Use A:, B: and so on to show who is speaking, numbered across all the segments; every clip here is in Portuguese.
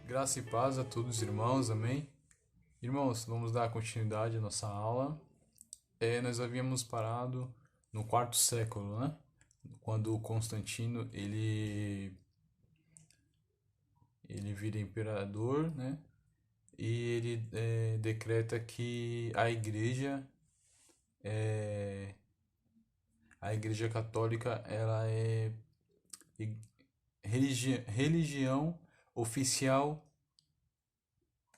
A: Graça e paz a todos, irmãos, amém? Irmãos, vamos dar continuidade à nossa aula. Nós havíamos parado no quarto século, né? Quando Constantino ele vira imperador, né? E ele decreta que a Igreja Católica, ela é religião oficial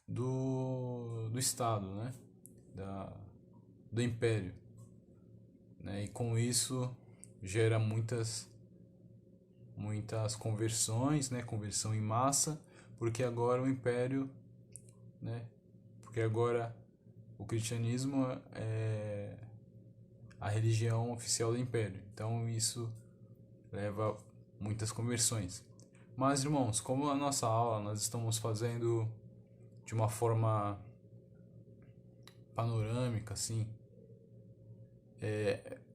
A: do Estado, né? Da, do Império, né? E com isso gera muitas conversões, né? Conversão em massa, porque agora o Império, né? Porque agora o cristianismo é a religião oficial do Império. Então isso leva muitas conversões. Mas, irmãos, como a nossa aula nós estamos fazendo de uma forma panorâmica, assim,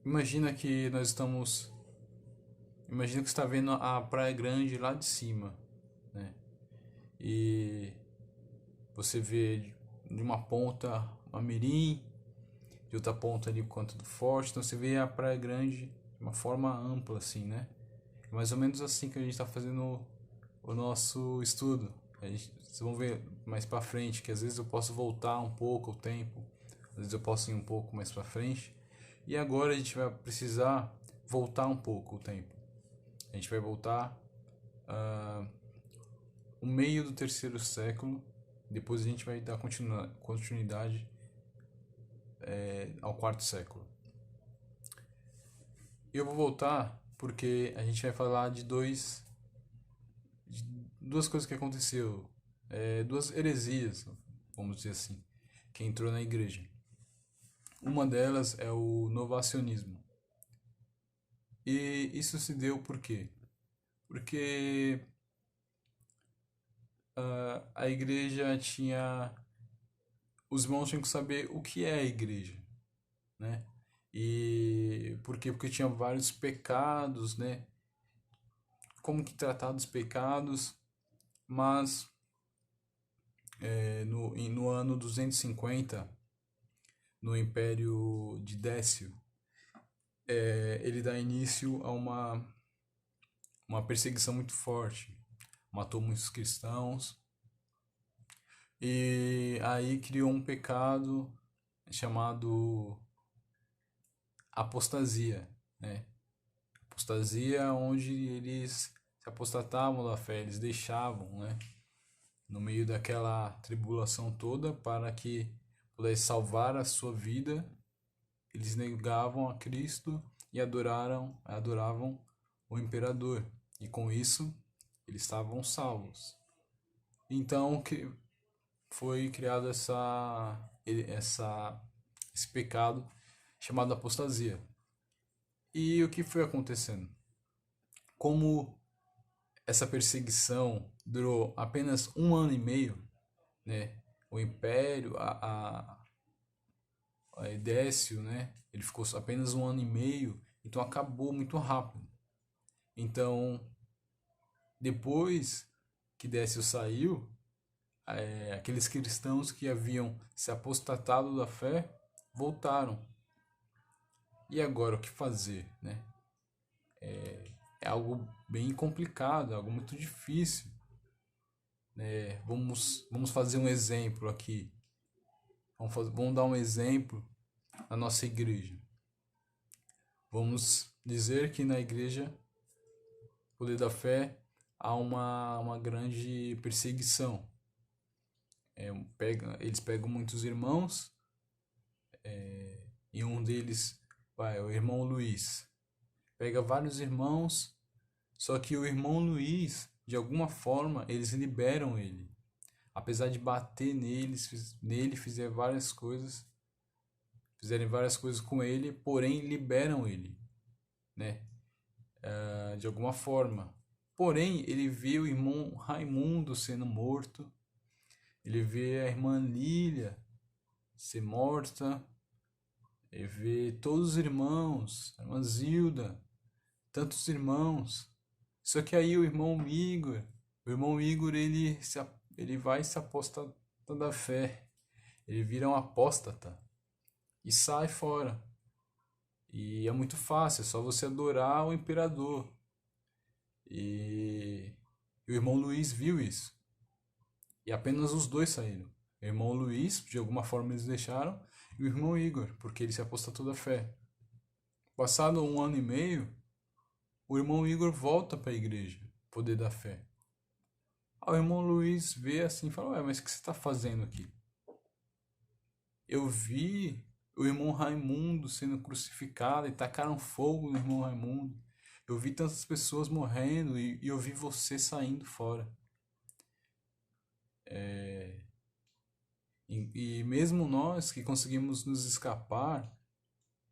A: imagina que nós estamos. Imagina que você está vendo a Praia Grande lá de cima, né? E você vê de uma ponta a Mirim, de outra ponta ali o Canto do Forte, então você vê a Praia Grande de uma forma ampla, assim, né? É mais ou menos assim que a gente está fazendo o nosso estudo. Vocês vão ver mais para frente que às vezes eu posso voltar um pouco o tempo, às vezes eu posso ir um pouco mais para frente. E agora a gente vai precisar voltar um pouco o tempo. A gente vai voltar o meio do terceiro século. Depois a gente vai dar continuidade ao quarto século. Eu vou voltar porque a gente vai falar de duas coisas que aconteceu, duas heresias, vamos dizer assim, que entrou na igreja. Uma delas é o novacionismo. E isso se deu por quê? Porque a igreja tinha. Os irmãos tinham que saber o que é a igreja, né? E por quê? Porque tinha vários pecados, né? Como que tratar dos pecados, mas no ano 250, no Império de Décio, ele dá início a uma perseguição muito forte. Matou muitos cristãos e aí criou um pecado chamado apostasia, né? Apostasia onde eles se apostatavam da fé, eles deixavam, né? No meio daquela tribulação toda para que pudesse salvar a sua vida, eles negavam a Cristo e adoravam o imperador. E com isso, eles estavam salvos. Então, que foi criado esse pecado chamado apostasia. E o que foi acontecendo? Como essa perseguição durou apenas um ano e meio, né? O império, a Edécio, né? Ele ficou apenas um ano e meio, então acabou muito rápido. Então, depois que Décio saiu, aqueles cristãos que haviam se apostatado da fé voltaram. E agora o que fazer, né? É algo bem complicado, algo muito difícil. Vamos fazer um exemplo aqui. Vamos dar um exemplo na nossa igreja. Vamos dizer que na igreja, Poder da Fé, há uma grande perseguição. Eles pegam muitos irmãos, e um deles, o irmão Luiz, pega vários irmãos, só que o irmão Luiz, de alguma forma, eles liberam ele. Apesar de bater nele, fizerem várias coisas com ele, porém liberam ele, né? De alguma forma. Porém, ele vê o irmão Raimundo sendo morto, ele vê a irmã Lília ser morta, ele vê todos os irmãos, a irmã Zilda, tantos irmãos. Só que aí o irmão Igor ele vai se apostar da fé, ele vira um apóstata e sai fora. E é muito fácil, é só você adorar o imperador. E, e o irmão Luís viu isso. E apenas os dois saíram. O irmão Luís, de alguma forma eles deixaram, e o irmão Igor, porque ele se apostatou da fé. Passado 1 ano e meio, o irmão Igor volta para a igreja, poder da fé. Aí o irmão Luís vê assim e fala: Ué, mas o que você está fazendo aqui? Eu vi o irmão Raimundo sendo crucificado e tacaram fogo no irmão Raimundo. Eu vi tantas pessoas morrendo e eu vi você saindo fora. E mesmo nós que conseguimos nos escapar,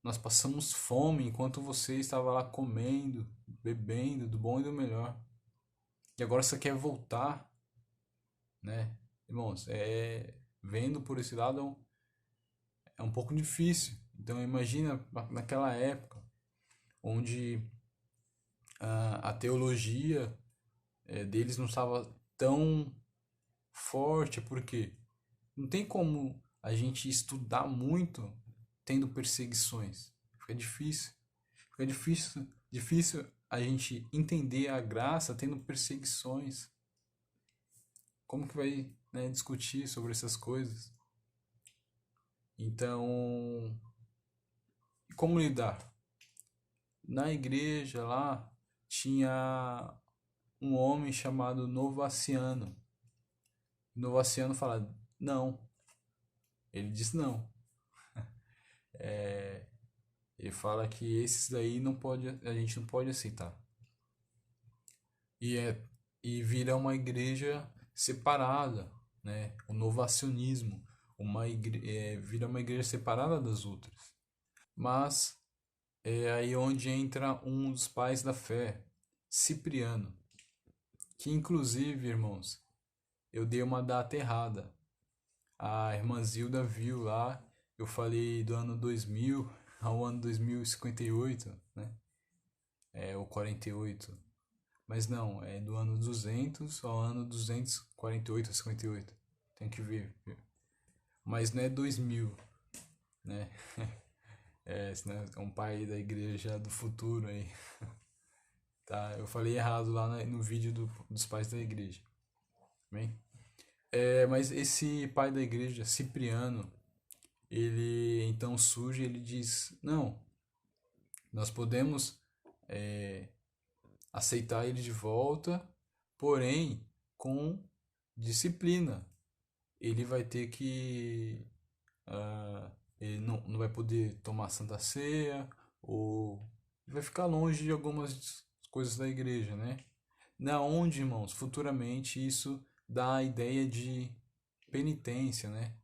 A: nós passamos fome enquanto você estava lá comendo, bebendo do bom e do melhor. E agora você quer voltar, né? Irmãos, vendo por esse lado é um pouco difícil. Então imagina naquela época onde a teologia deles não estava tão forte, porque não tem como a gente estudar muito tendo perseguições. Fica difícil. Fica difícil a gente entender a graça tendo perseguições. Como que vai, né, discutir sobre essas coisas? Então, como lidar? Na igreja lá tinha um homem chamado Novaciano. Novaciano fala: não. Ele diz não. Ele fala que esses daí não pode, a gente não pode aceitar. E, e vira uma igreja separada, né? O novacionismo, vira uma igreja separada das outras. Mas é aí onde entra um dos pais da fé, Cipriano, que inclusive, irmãos, eu dei uma data errada. A irmã Zilda viu lá, eu falei do ano 2000 ao ano 2058, né? Ou 48. Mas não, é do ano 200 ao ano 248 ou 58. Tem que ver. Mas não é 2000, né? Senão é um pai da igreja do futuro aí. Tá? Eu falei errado lá no vídeo dos pais da igreja. Bem? Mas esse pai da igreja, Cipriano, ele então surge e ele diz: não, nós podemos aceitar ele de volta, porém com disciplina. Ele vai ter que. Ele não vai poder tomar Santa Ceia, ou vai ficar longe de algumas coisas da igreja, né? Na onde, irmãos, futuramente isso dá a ideia de penitência, né?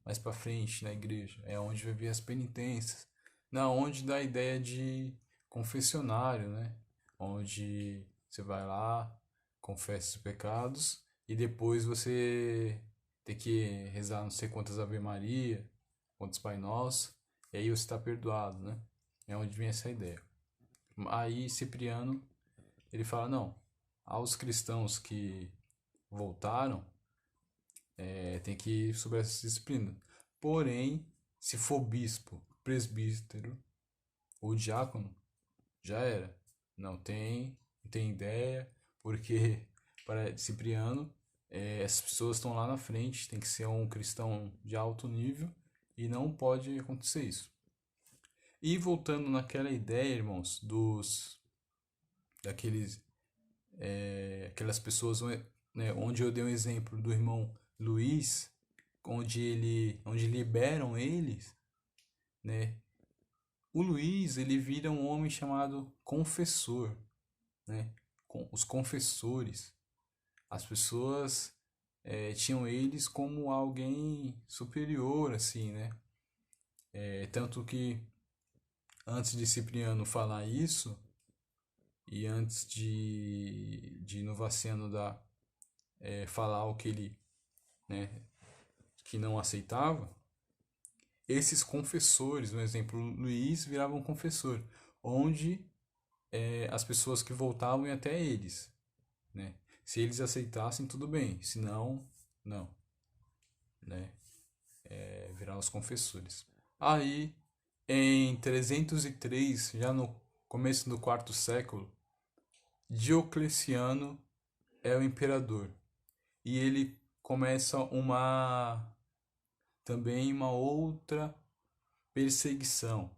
A: Mais para frente na igreja, é onde vai vir as penitências. Na onde dá a ideia de confessionário, né? Onde você vai lá, confessa os pecados e depois você tem que rezar não sei quantas Ave Maria, quantos Pai Nosso, e aí você está perdoado, né? É onde vem essa ideia. Aí Cipriano, ele fala: não, aos cristãos que voltaram, tem que ir sobre essa disciplina. Porém, se for bispo, presbítero ou diácono, já era. Não tem ideia, porque para Cipriano, essas pessoas estão lá na frente, tem que ser um cristão de alto nível e não pode acontecer isso. E voltando naquela ideia, irmãos, daqueles aquelas pessoas, né, onde eu dei um exemplo do irmão Luiz, onde liberam eles, né? O Luiz, ele vira um homem chamado confessor, né? Os confessores. As pessoas tinham eles como alguém superior, assim, né? Tanto que antes de Cipriano falar isso, e antes de Novaciano falar o que ele, né, que não aceitava, esses confessores, no exemplo, Luís virava um confessor, onde as pessoas que voltavam iam até eles, né? Se eles aceitassem, tudo bem, se não, Não, né? Virar os confessores. Aí, em 303, já no começo do quarto século, Diocleciano é o imperador. E ele começa também uma outra perseguição,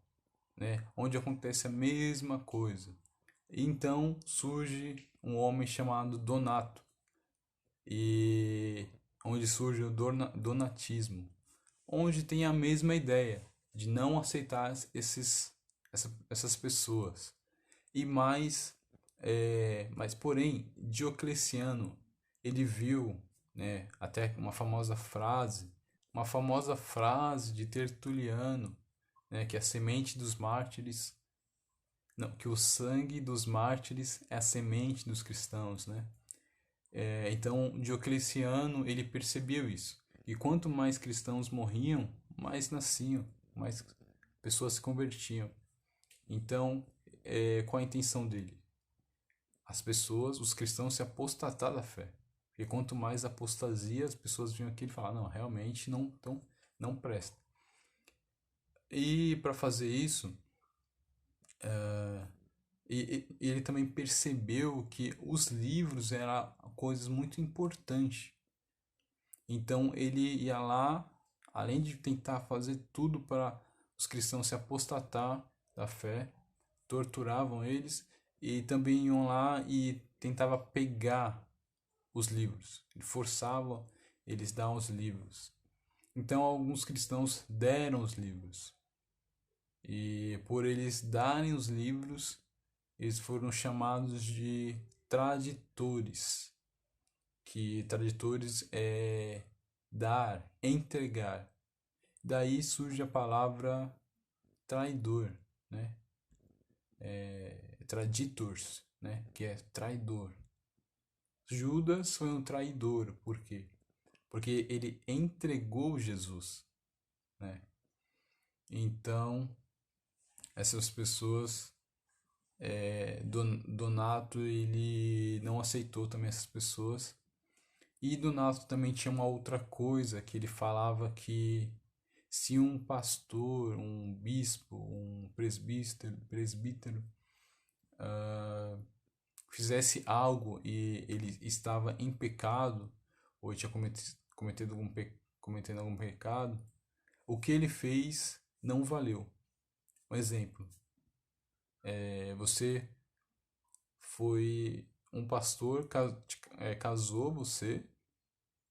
A: né? Onde acontece a mesma coisa. Então surge um homem chamado Donato, e onde surge o donatismo, onde tem a mesma ideia de não aceitar essas pessoas. E mas porém, Diocleciano, ele viu, né, até uma famosa frase de Tertuliano, né, que a semente dos mártires, não, que o sangue dos mártires é a semente dos cristãos, né? Então, Diocleciano, ele percebeu isso. E quanto mais cristãos morriam, mais nasciam, mais pessoas se convertiam. Então, qual a intenção dele? Os cristãos se apostatar da fé. Porque quanto mais apostasia, as pessoas vinham aqui e falavam, não, realmente não presta. E para fazer isso, ele também percebeu que os livros eram coisas muito importantes. Então ele ia lá, além de tentar fazer tudo para os cristãos se apostatar da fé, torturavam eles e também iam lá e tentava pegar os livros. Ele forçava eles a dar os livros. Então alguns cristãos deram os livros. E por eles darem os livros, eles foram chamados de traditores. Que traditores é dar, entregar. Daí surge a palavra traidor, né? Traditors, né? Que é traidor. Judas foi um traidor, por quê? Porque ele entregou Jesus, né? Então, essas pessoas, Donato, ele não aceitou também essas pessoas. E Donato também tinha uma outra coisa, que ele falava que se um pastor, um bispo, um presbítero fizesse algo e ele estava em pecado, ou tinha cometendo algum pecado, o que ele fez não valeu. Um exemplo, você foi um pastor, casou você,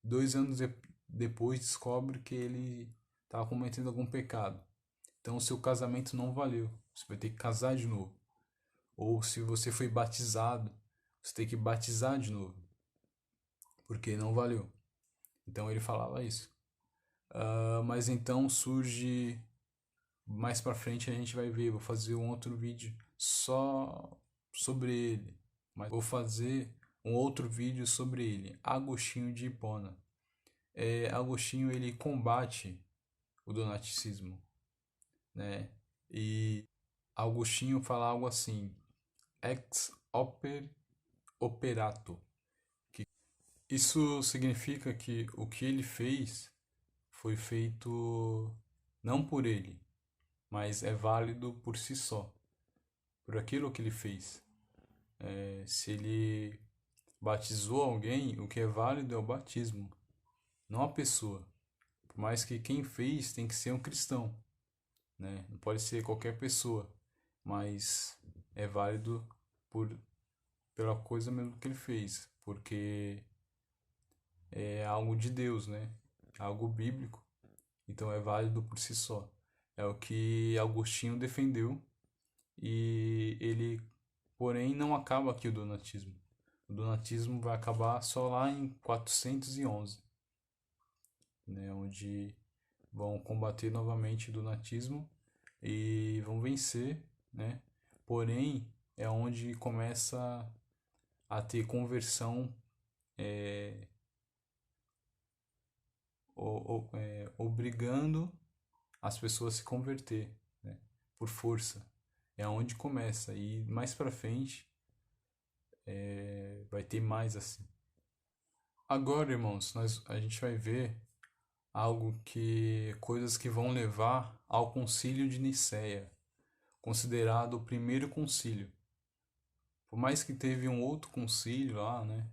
A: 2 anos depois descobre que ele estava cometendo algum pecado. Então o seu casamento não valeu. Você vai ter que casar de novo. Ou se você foi batizado, você tem que batizar de novo. Porque não valeu. Então ele falava isso. Mas então surge. Mais pra frente a gente vai ver. Vou fazer um outro vídeo só sobre ele. Mas vou fazer um outro vídeo sobre ele. Agostinho de Hipona. Agostinho ele combate o donaticismo, né? E Agostinho fala algo assim, ex operato. Isso significa que o que ele fez foi feito não por ele, mas é válido por si só, por aquilo que ele fez. Se ele batizou alguém, o que é válido é o batismo, não a pessoa. Por mais que quem fez tem que ser um cristão, né? Não pode ser qualquer pessoa, mas é válido por pela coisa mesmo que ele fez, porque é algo de Deus, né? Algo bíblico, então é válido por si só. É o que Agostinho defendeu e ele, porém, não acaba aqui o donatismo. O donatismo vai acabar só lá em 411, né? Onde vão combater novamente o donatismo e vão vencer, né? Porém, é onde começa a ter conversão, obrigando as pessoas a se converter, né? Por força. É onde começa. E mais pra frente vai ter mais assim. Agora, irmãos, a gente vai ver coisas que vão levar ao Concílio de Nicéia, considerado o primeiro concílio. Por mais que teve um outro concílio lá, né?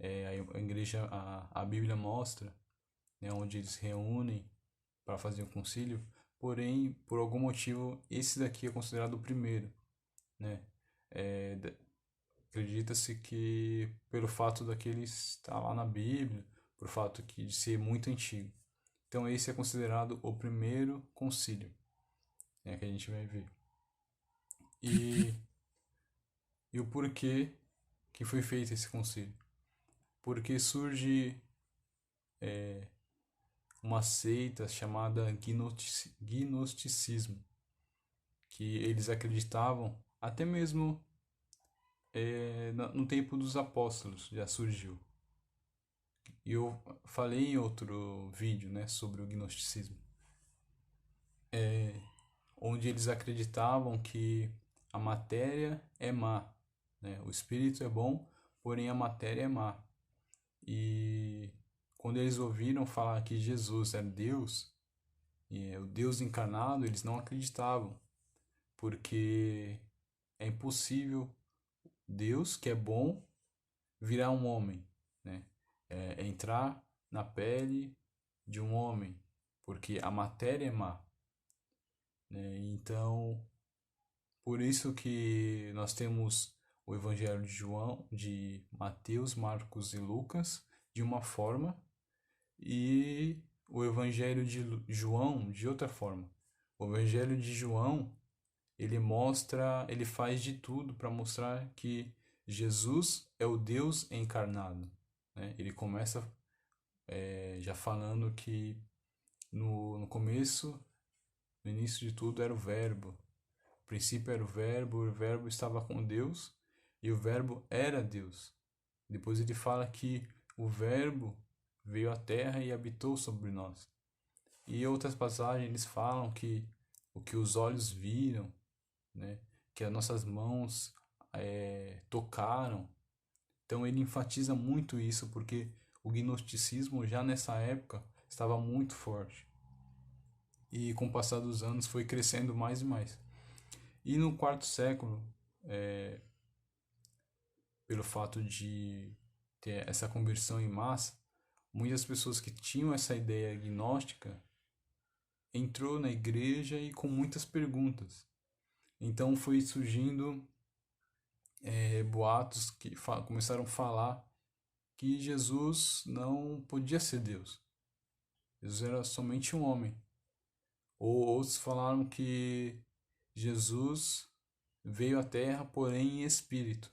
A: A igreja, a Bíblia mostra, né, onde eles se reúnem para fazer o concílio, porém, por algum motivo, esse daqui é considerado o primeiro, né? É, acredita-se que pelo fato daquele estar lá na Bíblia, por fato de ser muito antigo. Então esse é considerado o primeiro concílio, né, que a gente vai ver. E, e o porquê que foi feito esse concílio? Porque surge uma seita chamada gnosticismo, que eles acreditavam, até mesmo no tempo dos apóstolos já surgiu. E eu falei em outro vídeo, né, sobre o gnosticismo, onde eles acreditavam que a matéria é má, né? O espírito é bom, porém a matéria é má. E quando eles ouviram falar que Jesus era Deus, e é o Deus encarnado, eles não acreditavam, porque é impossível Deus, que é bom, virar um homem, né? Entrar na pele de um homem, porque a matéria é má, né? Então, por isso que nós temos o Evangelho de João, de Mateus, Marcos e Lucas, de uma forma, e o Evangelho de João de outra forma. O Evangelho de João, ele mostra, ele faz de tudo para mostrar que Jesus é o Deus encarnado, né? Ele começa já falando que no começo, no início de tudo era o Verbo. No princípio era o Verbo estava com Deus e o Verbo era Deus. Depois ele fala que o Verbo veio à Terra e habitou sobre nós. E em outras passagens eles falam que o que os olhos viram, né, que as nossas mãos tocaram. Então ele enfatiza muito isso porque o gnosticismo já nessa época estava muito forte. E com o passar dos anos foi crescendo mais e mais. E no quarto século, pelo fato de ter essa conversão em massa, muitas pessoas que tinham essa ideia gnóstica entrou na igreja e com muitas perguntas. Então foi surgindo boatos que começaram a falar que Jesus não podia ser Deus. Jesus era somente um homem. Ou outros falaram que Jesus veio à Terra, porém em espírito.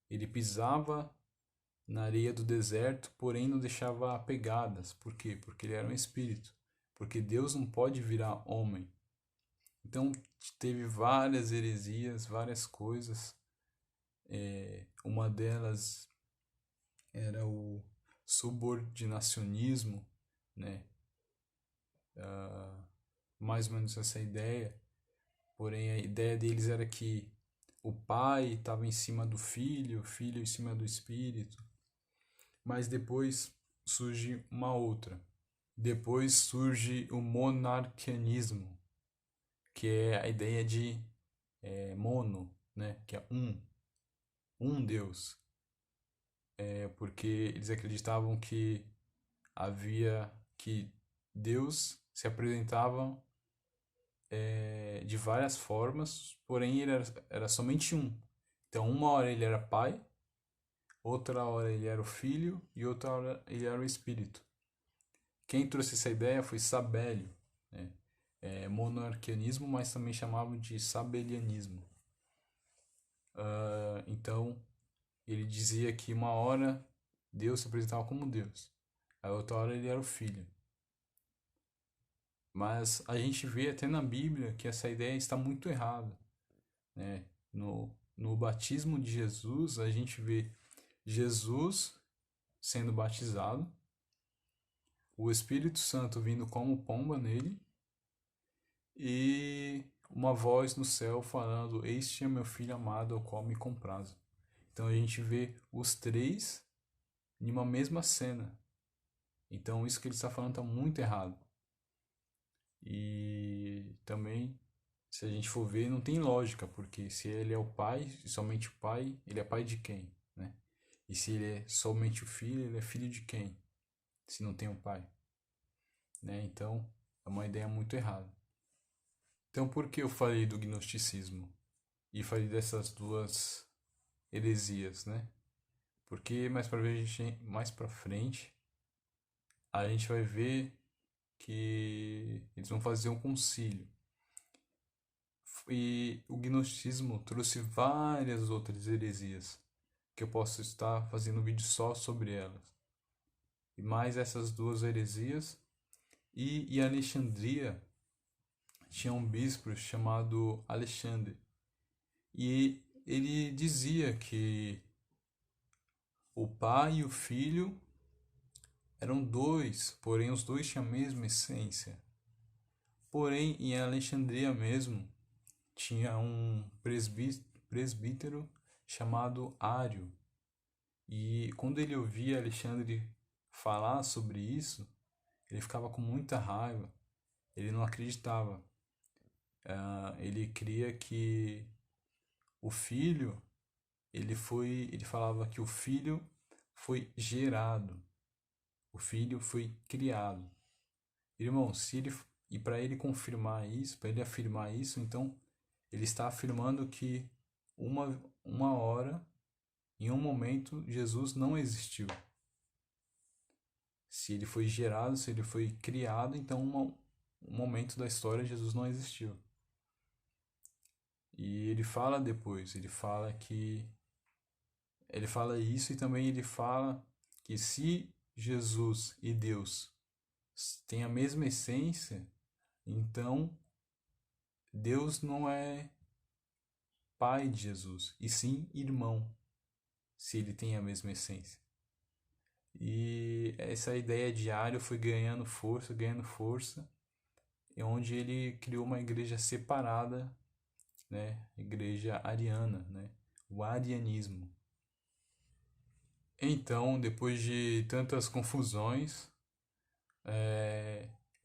A: Ele pisava na areia do deserto, porém não deixava pegadas. Por quê? Porque ele era um espírito. Porque Deus não pode virar homem. Então teve várias heresias, várias coisas. Uma delas era o subordinacionismo, né? Mais ou menos essa ideia. Porém, a ideia deles era que o pai estava em cima do filho, o filho em cima do espírito. Mas depois surge uma outra. Depois surge o monarquianismo, que é a ideia de mono, né? Que é um Deus. Porque eles acreditavam que que Deus se apresentava de várias formas, porém ele era somente um. Então, uma hora ele era pai, outra hora ele era o filho e outra hora ele era o espírito. Quem trouxe essa ideia foi Sabélio, né? Monarquianismo, mas também chamavam de sabelianismo. Então, ele dizia que uma hora Deus se apresentava como Deus, a outra hora ele era o filho. Mas a gente vê até na Bíblia que essa ideia está muito errada, né? No batismo de Jesus, a gente vê Jesus sendo batizado, o Espírito Santo vindo como pomba nele e uma voz no céu falando: Este é meu filho amado, ao qual me comprazo. Então a gente vê os três em uma mesma cena. Então isso que ele está falando está muito errado. E também, se a gente for ver, não tem lógica, porque se ele é o pai, e somente o pai, ele é pai de quem, né? E se ele é somente o filho, ele é filho de quem? Se não tem um pai, né? Então, é uma ideia muito errada. Então, por que eu falei do gnosticismo? E falei dessas duas heresias, né? Porque mais para frente a gente vai ver que eles vão fazer um concílio. E o gnosticismo trouxe várias outras heresias, que eu posso estar fazendo um vídeo só sobre elas. E mais essas duas heresias. E em Alexandria tinha um bispo chamado Alexandre. E ele dizia que o pai e o filho eram dois, porém os dois tinham a mesma essência. Porém, em Alexandria mesmo, tinha um presbítero chamado Ário. E quando ele ouvia Alexandre falar sobre isso, ele ficava com muita raiva. Ele não acreditava. Ele cria que o filho, ele falava que o filho foi gerado, o filho foi criado. Irmão, se ele e para ele confirmar isso, para ele afirmar isso, então ele está afirmando que uma hora, em um momento, Jesus não existiu. Se ele foi gerado, se ele foi criado, então um momento da história Jesus não existiu. E ele fala depois, ele fala isso e também ele fala que se Jesus e Deus têm a mesma essência, então Deus não é pai de Jesus, e sim irmão, se ele tem a mesma essência. E essa ideia de Ario foi ganhando força, e onde ele criou uma igreja separada, né, igreja ariana, né, o arianismo. Então, depois de tantas confusões,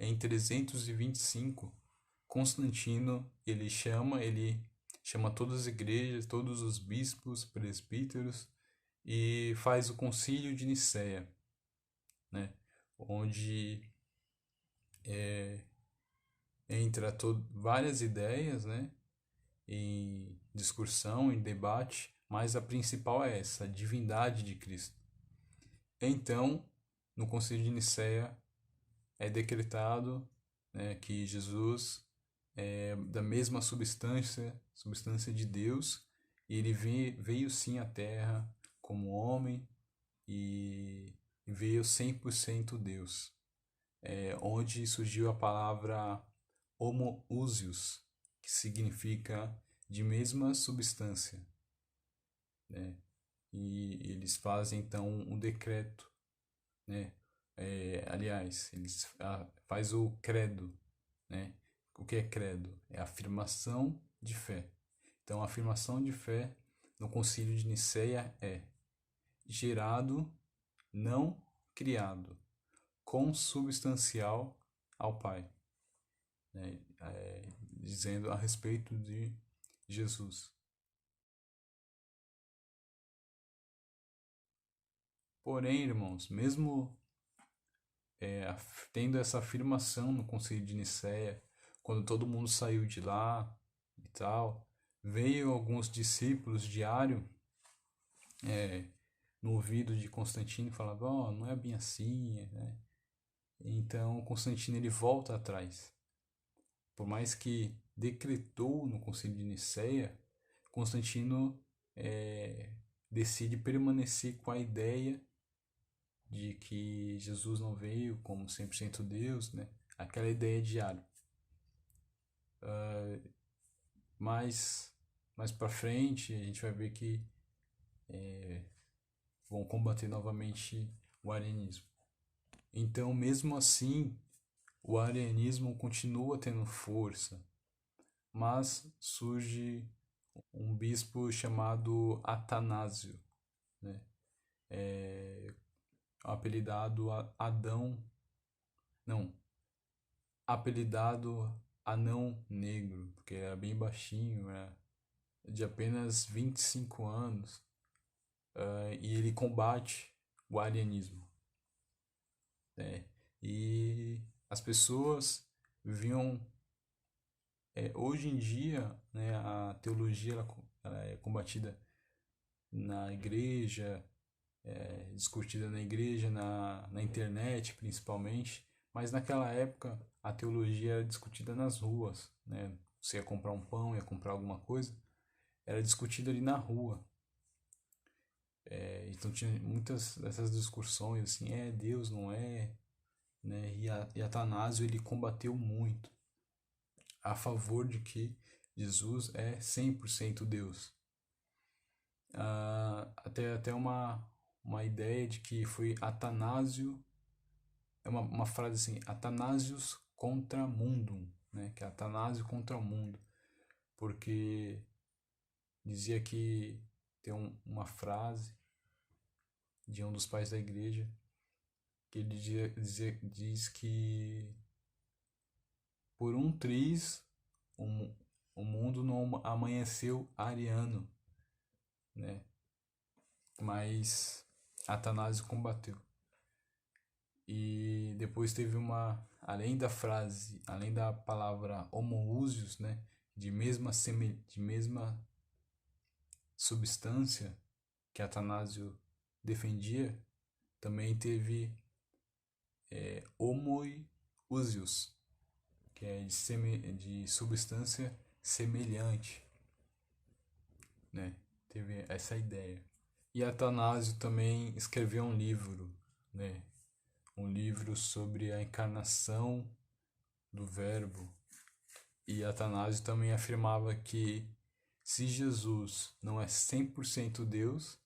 A: em 325, Constantino ele chama todas as igrejas, todos os bispos, presbíteros e faz o Concílio de Nicéia, né? Onde entra várias ideias, né? Em discussão, em debate, mas a principal é essa, a divindade de Cristo. Então, no Concílio de Nicéia é decretado, né, que Jesus é da mesma substância de Deus, e ele veio sim à Terra como homem e veio 100% Deus. Onde surgiu a palavra homoousios, que significa de mesma substância, né? E eles fazem então um decreto, né? Aliás, eles faz o credo, né? O que é credo? É afirmação de fé. Então, a afirmação de fé no Concílio de Nicéia é gerado, não criado, consubstancial ao Pai, né? Dizendo a respeito de Jesus. Porém, irmãos, mesmo tendo essa afirmação no Concílio de Nicéia, quando todo mundo saiu de lá e tal, veio alguns discípulos de Ário no ouvido de Constantino e falavam, oh, não é bem assim, né? Então Constantino ele volta atrás. Por mais que decretou no Concílio de Nicéia, Constantino decide permanecer com a ideia de que Jesus não veio como 100% Deus, né? Aquela ideia de Ário. Mas mais para frente a gente vai ver que vão combater novamente o arianismo. Então, mesmo assim, o arianismo continua tendo força, mas surge um bispo chamado Atanásio, né? apelidado Adão, não, apelidado Anão Negro, porque era bem baixinho, era de apenas 25 anos, e ele combate o arianismo, né? E as pessoas viam, hoje em dia, né, a teologia ela é combatida na igreja, discutida na igreja, na internet principalmente, mas naquela época a teologia era discutida nas ruas, né? Você ia comprar um pão, ia comprar alguma coisa, era discutida ali na rua. Então tinha muitas dessas discussões assim, Deus não é, né? E Atanásio ele combateu muito a favor de que Jesus é 100% Deus. Até uma ideia de que foi Atanásio, é uma frase assim, Atanasius contra mundum, né? Que é Atanásio contra o mundo, porque dizia que tem uma frase de um dos pais da igreja que ele diz que por um triz o, o mundo não amanheceu ariano, né? Mas Atanásio combateu. E depois teve além da frase, além da palavra homoousios, né, de mesma substância que Atanásio defendia, também teve homoousios, que é de substância semelhante, né? Teve essa ideia. E Atanásio também escreveu um livro, né? Um livro sobre a encarnação do Verbo. E Atanásio também afirmava que se Jesus não é 100% Deus,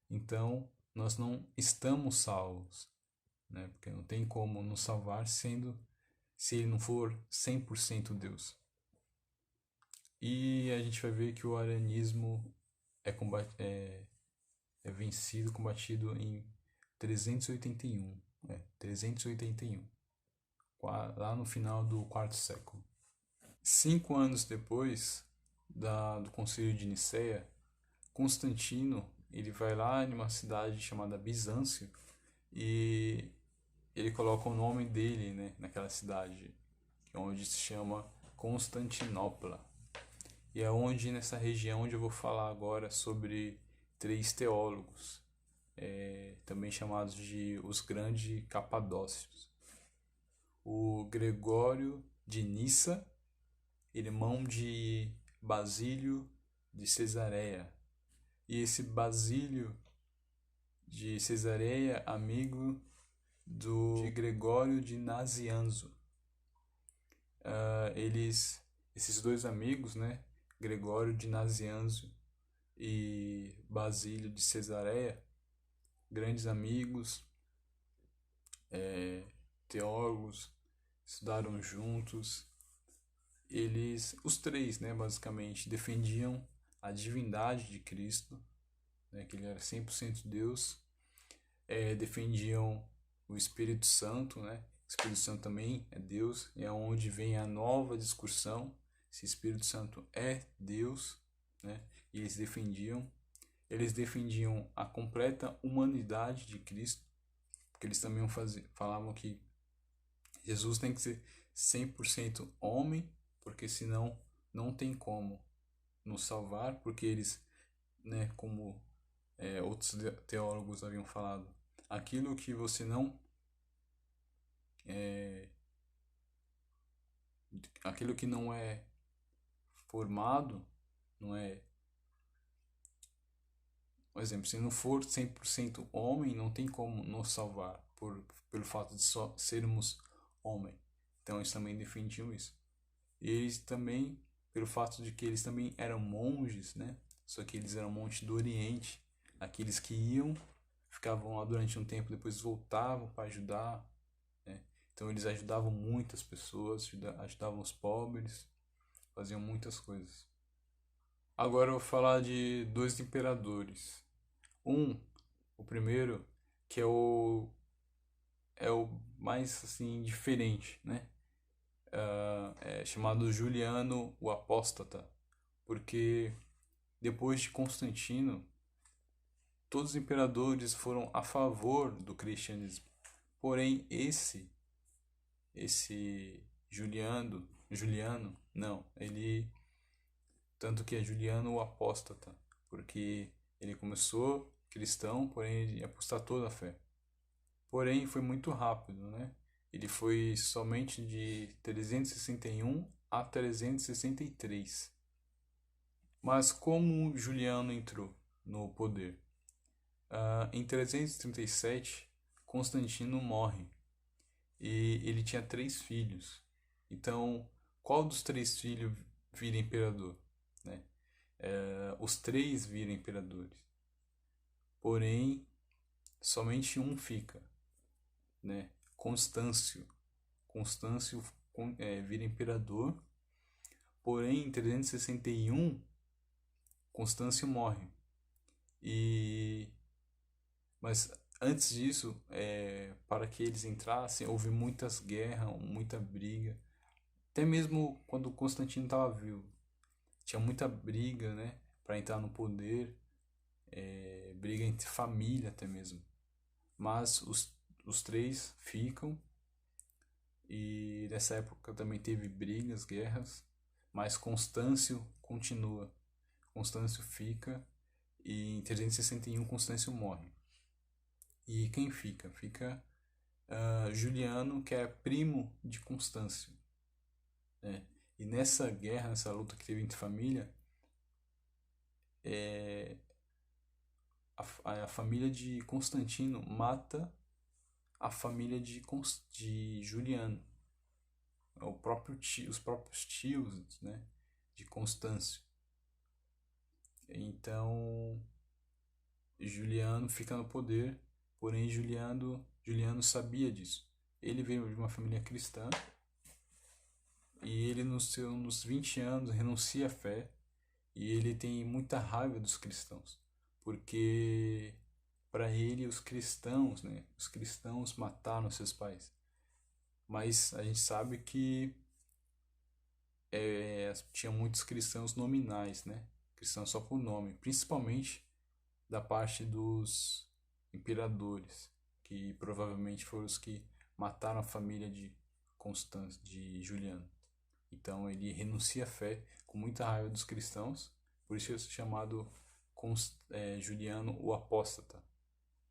A: então nós não estamos salvos, né? Porque não tem como nos salvar se ele não for 100% Deus. E a gente vai ver que o arianismo é vencido, combatido em 381, 381, lá no final do quarto século. 5 anos depois do Concílio de Nicéia, Constantino ele vai lá em uma cidade chamada Bizâncio e ele coloca o nome dele, né, naquela cidade, onde se chama Constantinopla. E é onde, nessa região, onde eu vou falar agora sobre 3 teólogos, também chamados de os grandes capadócios. O Gregório de Nissa, irmão de Basílio de Cesareia. E esse Basílio de Cesareia, amigo de Gregório de Nazianzo. Esses dois amigos, né, Gregório de Nazianzo e Basílio de Cesareia, grandes amigos, teólogos, estudaram juntos. Os três, né, basicamente, defendiam a divindade de Cristo, né, que ele era 100% Deus, defendiam o Espírito Santo, né? O Espírito Santo também é Deus, e é onde vem a nova discussão se o Espírito Santo é Deus, né? E eles defendiam a completa humanidade de Cristo, porque eles também falavam que Jesus tem que ser 100% homem, porque senão não tem como nos salvar, porque eles, né, como outros teólogos haviam falado, aquilo que você não aquilo que não é formado, não é, por exemplo, se não for 100% homem, não tem como nos salvar pelo fato de só sermos homem. Então eles também defendiam isso. E eles também, pelo fato de que eles também eram monges, né? Só que eles eram monges do Oriente, aqueles que iam, ficavam lá durante um tempo, depois voltavam para ajudar, né? Então eles ajudavam muitas pessoas, ajudavam os pobres, faziam muitas coisas. Agora eu vou falar de dois imperadores. O primeiro, que é o é o mais assim diferente, né? É chamado Juliano o Apóstata, porque depois de Constantino, todos os imperadores foram a favor do cristianismo. Porém, esse Juliano, não, ele tanto que é Juliano o Apóstata, porque ele começou cristão, porém ele apostatou da fé. Porém, foi muito rápido, né? Ele foi somente de 361 a 363. Mas como Juliano entrou no poder? Em 337, Constantino morre e ele tinha 3 filhos. Então, qual dos 3 filhos vira imperador? Né? Os 3 viram imperadores. Porém, somente um fica, né? Constâncio. Constâncio vira imperador. Porém, em 361, Constâncio morre. Mas antes disso, para que eles entrassem, houve muitas guerras, muita briga. Até mesmo quando Constantino estava vivo, tinha muita briga, né, para entrar no poder, briga entre família até mesmo. Mas os 3 ficam, e nessa época também teve brigas, guerras, mas Constâncio continua. Constâncio fica, e em 361 Constâncio morre. E quem fica? Fica Juliano, que é primo de Constâncio. Né? E nessa guerra, nessa luta que teve entre família, a família de Constantino mata a família de Juliano. Os próprios tios, né, de Constâncio. Então, Juliano fica no poder, porém Juliano sabia disso. Ele veio de uma família cristã e ele nos 20 anos renuncia à fé, e ele tem muita raiva dos cristãos, porque para ele os cristãos, né, os cristãos mataram seus pais. Mas a gente sabe que tinha muitos cristãos nominais, né? Cristãos só por nome, principalmente da parte dos imperadores, que provavelmente foram os que mataram a família de Juliano. Então ele renuncia à fé com muita raiva dos cristãos, por isso é chamado Juliano o Apóstata.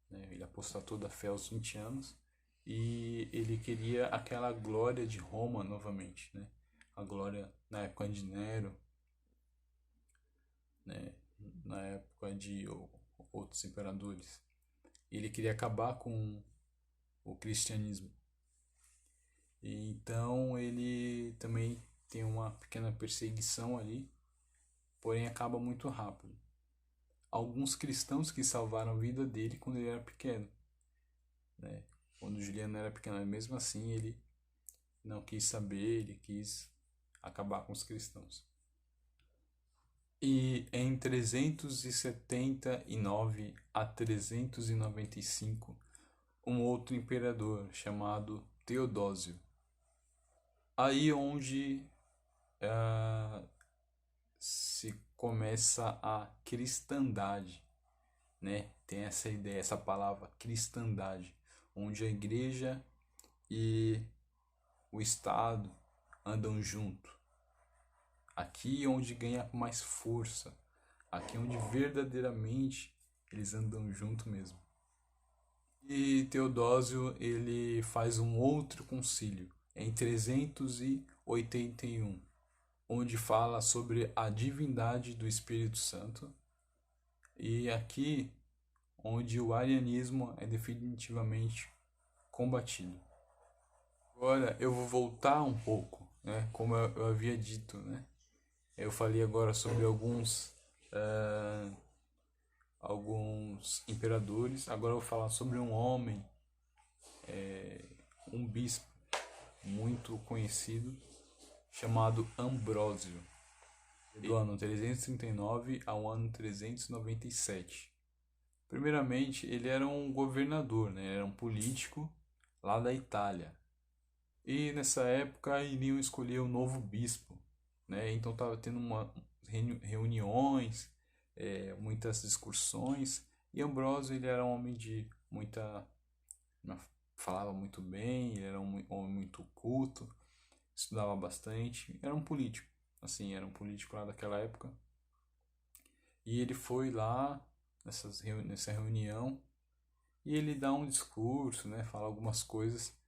A: Né? Ele apostatou da fé aos 20 anos e ele queria aquela glória de Roma novamente, né? A glória na época de Nero, né? Na época de outros imperadores. Ele queria acabar com o cristianismo. E então ele também tem uma pequena perseguição ali, porém acaba muito rápido. Alguns cristãos que salvaram a vida dele quando ele era pequeno, né? Quando Juliano era pequeno, mas mesmo assim ele não quis saber, ele quis acabar com os cristãos. E em 379 a 395, um outro imperador chamado Teodósio. Aí onde se começa a cristandade, né? Tem essa ideia, essa palavra cristandade, onde a igreja e o Estado andam junto. Aqui é onde ganha mais força, aqui é onde verdadeiramente eles andam junto mesmo. E Teodósio ele faz um outro concílio em 381, onde fala sobre a divindade do Espírito Santo, e aqui onde o arianismo é definitivamente combatido. Agora eu vou voltar um pouco, né? Como eu havia dito, né? Eu falei agora sobre alguns imperadores. Agora eu vou falar sobre um homem, um bispo muito conhecido, chamado Ambrósio, do ano 339 ao ano 397. Primeiramente, ele era um governador, né? Ele era um político lá da Itália. E nessa época iriam escolher o novo bispo, né? Então estava tendo reuniões, muitas discussões. E Ambrósio ele era um homem de muita, falava muito bem, ele era um homem muito culto, estudava bastante, era um político, assim, era um político lá daquela época. E ele foi lá nessa reunião e ele dá um discurso, né? Fala algumas coisas.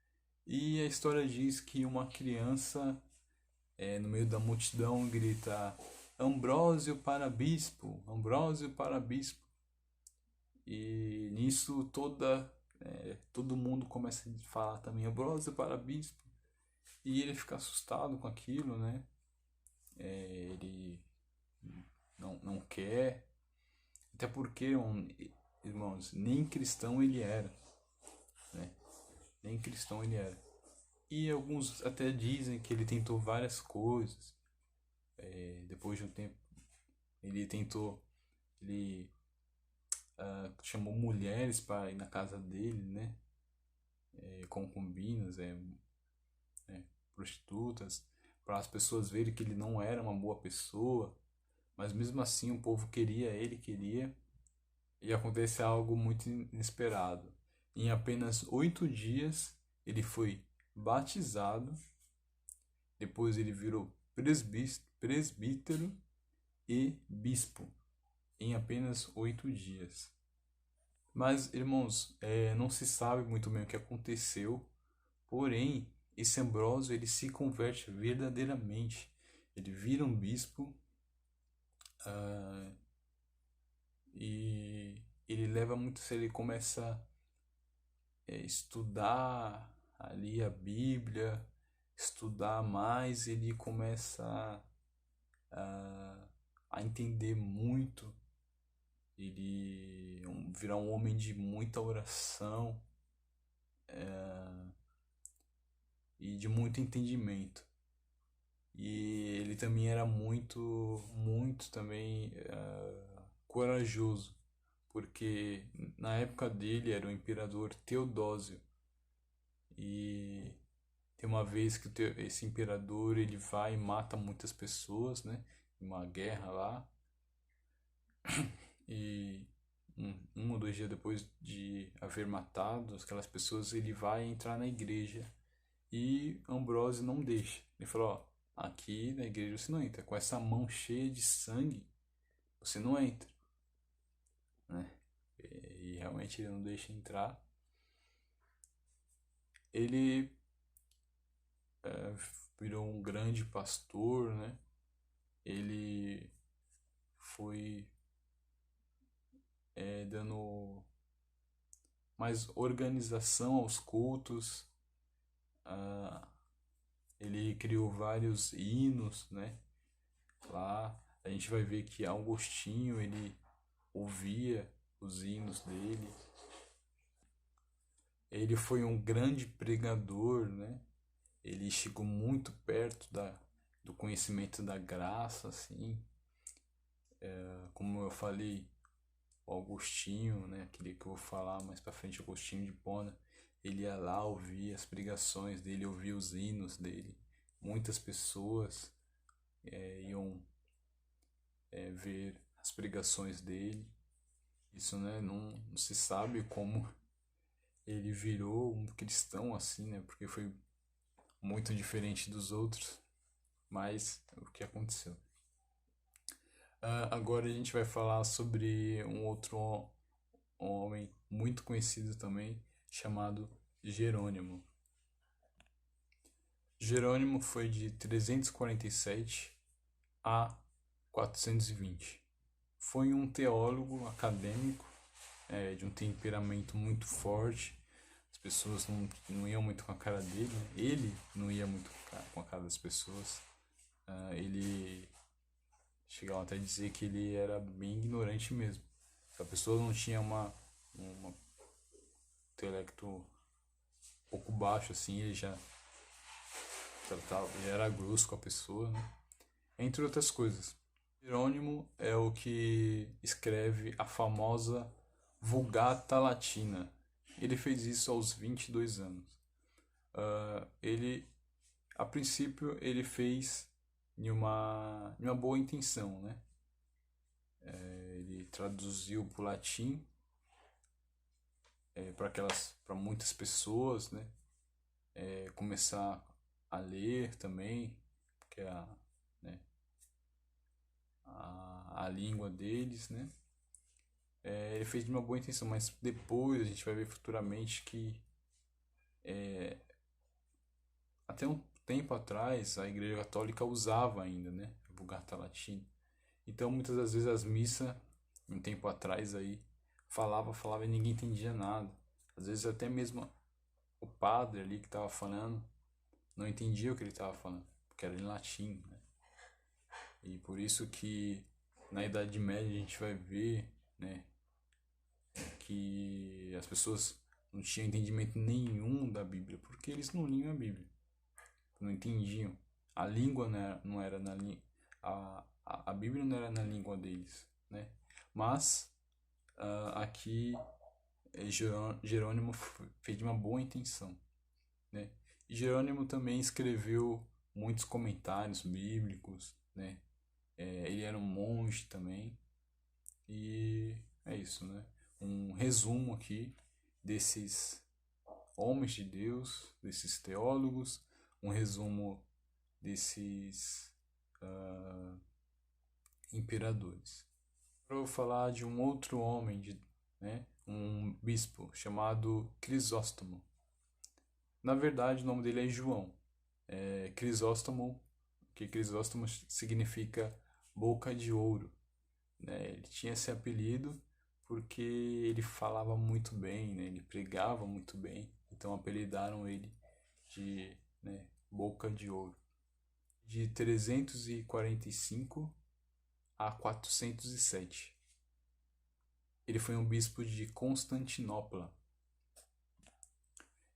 A: E a história diz que uma criança, no meio da multidão, grita: Ambrósio para bispo, Ambrósio para bispo. E nisso todo mundo começa a falar também Ambrósio para bispo. E ele fica assustado com aquilo, né? Ele não quer. Até porque, irmãos, nem cristão ele era, né? Nem cristão ele era. E alguns até dizem que ele tentou várias coisas. Depois de um tempo, ele chamou mulheres para ir na casa dele, né? Concubinas, prostitutas, para as pessoas verem que ele não era uma boa pessoa. Mas mesmo assim o povo queria, ele queria. E acontece algo muito inesperado. Em apenas 8 dias ele foi batizado, depois ele virou presbítero e bispo, em apenas 8 dias. Mas, irmãos, não se sabe muito bem o que aconteceu, porém, esse Ambrósio ele se converte verdadeiramente. Ele vira um bispo, e ele leva muito a sério, ele começa a estudar ali a Bíblia, estudar mais, ele começa a entender muito, ele virar um homem de muita oração, e de muito entendimento. E ele também era muito também corajoso, porque na época dele era o imperador Teodósio. E tem uma vez que esse imperador ele vai e mata muitas pessoas, né? Em uma guerra lá. E um ou 2 dias depois de haver matado aquelas pessoas, ele vai entrar na igreja. E Ambrósio não deixa. Ele falou: ó, aqui na igreja você não entra. Com essa mão cheia de sangue, você não entra, né? E realmente ele não deixa entrar. Ele virou um grande pastor, né? Ele foi dando mais organização aos cultos. Ele criou vários hinos, né? Lá a gente vai ver que Augustinho ele ouvia os hinos dele. Ele foi um grande pregador, né? Ele chegou muito perto do conhecimento da graça, assim. Como eu falei, o Augustinho, né? Aquele que eu vou falar mais pra frente, Agostinho de Hipona, ele ia lá ouvir as pregações dele, ouvir os hinos dele. Muitas pessoas iam ver as pregações dele. Isso, né? Não se sabe como ele virou um cristão assim, né? Porque foi muito diferente dos outros, mas o que aconteceu. Agora a gente vai falar sobre um outro homem muito conhecido também, chamado Jerônimo. Jerônimo foi de 347 a 420. Foi um teólogo acadêmico, de um temperamento muito forte. As pessoas não iam muito com a cara dele, né? Ele não ia muito com a cara das pessoas. Ele chegava até a dizer que ele era bem ignorante mesmo. Se a pessoa não tinha um intelecto um pouco baixo, assim, ele já tratava, ele era grosso com a pessoa, né? Entre outras coisas. Jerônimo é o que escreve a famosa Vulgata Latina. Ele fez isso aos 22 anos. ele, a princípio, ele fez em uma boa intenção, né? Ele traduziu para o latim para muitas pessoas, né? Começar a ler também, que é né, a língua deles, né? Ele fez de uma boa intenção, mas depois a gente vai ver futuramente que até um tempo atrás a Igreja Católica usava ainda, né, a Vulgata Latina. Então muitas das vezes as missas, um tempo atrás aí, falava e ninguém entendia nada. Às vezes até mesmo o padre ali que estava falando não entendia o que ele estava falando, porque era em latim, né? E por isso que na Idade Média a gente vai ver, né, que as pessoas não tinham entendimento nenhum da Bíblia, porque eles não liam a Bíblia, não entendiam. A língua não era na a Bíblia não era na língua deles, né? Mas aqui Jerônimo fez de uma boa intenção, né? E Jerônimo também escreveu muitos comentários bíblicos, né? Ele era um monge também. E é isso, né? Um resumo aqui desses homens de Deus, desses teólogos, um resumo desses imperadores. Agora eu vou falar de um outro homem, né? Um bispo chamado Crisóstomo. Na verdade, o nome dele é João. Crisóstomo, que Crisóstomo significa boca de ouro, né? Ele tinha esse apelido porque ele falava muito bem, né? Ele pregava muito bem, então apelidaram ele de, né, Boca de Ouro. De 345 a 407. Ele foi um bispo de Constantinopla.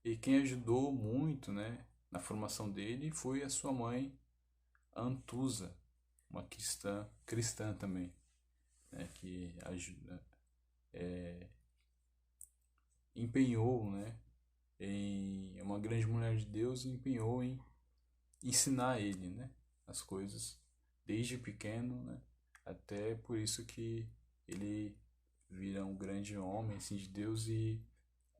A: E quem ajudou muito, né, na formação dele foi a sua mãe Antusa, uma cristã também, né, que ajuda, empenhou, né, em uma grande mulher de Deus e empenhou em ensinar ele, né, as coisas desde pequeno, né, até por isso que ele vira um grande homem assim, de Deus e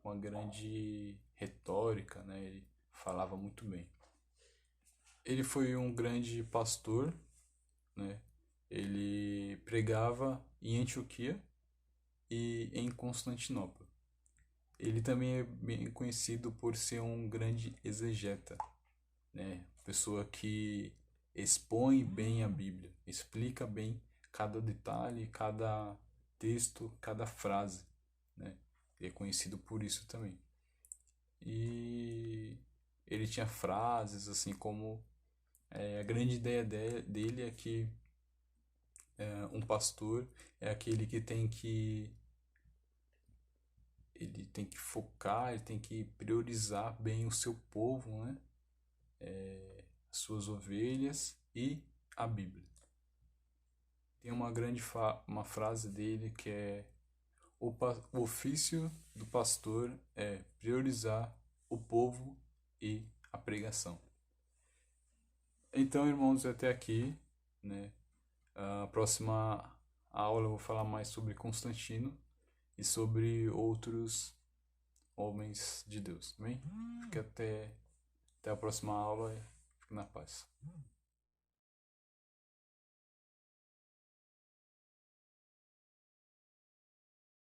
A: uma grande retórica, né, ele falava muito bem. Ele foi um grande pastor, né, ele pregava em Antioquia e em Constantinopla. Ele também é bem conhecido por ser um grande exegeta, né? Pessoa que expõe bem a Bíblia, explica bem cada detalhe, cada texto, cada frase, né? Ele é conhecido por isso também. E ele tinha frases assim como a grande ideia dele é que um pastor é aquele que ele tem que focar, ele tem que priorizar bem o seu povo, né? Suas ovelhas e a Bíblia. Tem uma frase dele que é o ofício do pastor é priorizar o povo e a pregação. Então, irmãos, até aqui, né? A próxima aula eu vou falar mais sobre Constantino e sobre outros homens de Deus, tá bem? Fique até a próxima aula e fique na paz.